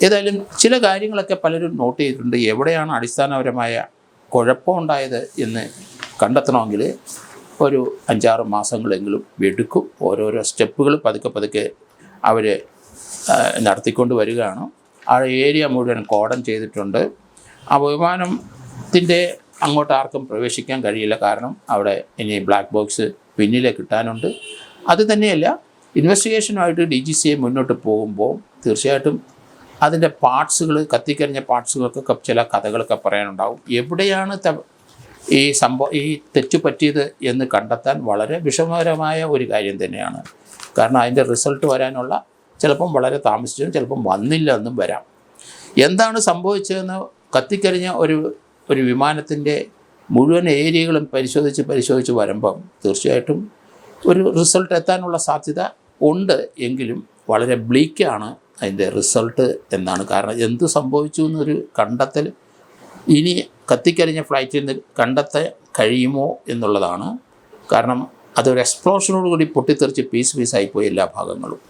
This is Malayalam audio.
ഏതായാലും ചില കാര്യങ്ങളൊക്കെ പലരും നോട്ട് ചെയ്തിട്ടുണ്ട്. എവിടെയാണ് അടിസ്ഥാനപരമായ കുഴപ്പമുണ്ടായത് എന്ന് കണ്ടെത്തണമെങ്കിൽ ഒരു 5-6 മാസങ്ങളെങ്കിലും എടുക്കും. ഓരോരോ സ്റ്റെപ്പുകൾ പതുക്കെ അവർ നടത്തിക്കൊണ്ട് വരികയാണ്. ആ ഏരിയ മുഴുവൻ കോർഡൺ ചെയ്തിട്ടുണ്ട്. ആ വിമാനത്തിൻ്റെ അങ്ങോട്ട് ആർക്കും പ്രവേശിക്കാൻ കഴിയില്ല. കാരണം അവിടെ ഇനി ബ്ലാക്ക് ബോക്സ് പിന്നിലെ കിട്ടാനുണ്ട്. അത് തന്നെയല്ല, ഇൻവെസ്റ്റിഗേഷനുമായിട്ട് DGCA മുന്നോട്ട് പോകുമ്പോൾ തീർച്ചയായിട്ടും അതിൻ്റെ പാർട്സുകൾ, കത്തിക്കരിഞ്ഞ പാർട്സുകൾക്കൊക്കെ ചില കഥകളൊക്കെ പറയാനുണ്ടാവും. എവിടെയാണ് ഈ തെറ്റ് പറ്റിയത് എന്ന് കണ്ടെത്താൻ വളരെ വിഷമകരമായ ഒരു കാര്യം തന്നെയാണ്. കാരണം അതിൻ്റെ റിസൾട്ട് വരാനുള്ള ചിലപ്പം വളരെ താമസിച്ചും ചിലപ്പം വന്നില്ല എന്നും വരാം. എന്താണ് സംഭവിച്ചതെന്ന് കത്തിക്കരിഞ്ഞ ഒരു വിമാനത്തിൻ്റെ മുഴുവൻ ഏരിയകളും പരിശോധിച്ച് വരുമ്പം തീർച്ചയായിട്ടും ഒരു റിസൾട്ട് എത്താനുള്ള സാധ്യത ഉണ്ട്. എങ്കിലും വളരെ ബ്ലീക്കാണ് അതിൻ്റെ റിസൾട്ട് എന്നാണ്. കാരണം എന്ത് സംഭവിച്ചു എന്നൊരു കണ്ടെത്തൽ ഇനി കത്തിക്കരിഞ്ഞ ഫ്ലൈറ്റിൽ നിന്ന് കണ്ടെത്താൻ കഴിയുമോ എന്നുള്ളതാണ്. കാരണം അതൊരു എക്സ്പ്ലോഷനോടുകൂടി പൊട്ടിത്തെറിച്ച് പീസായിപ്പോയി എല്ലാ ഭാഗങ്ങളും.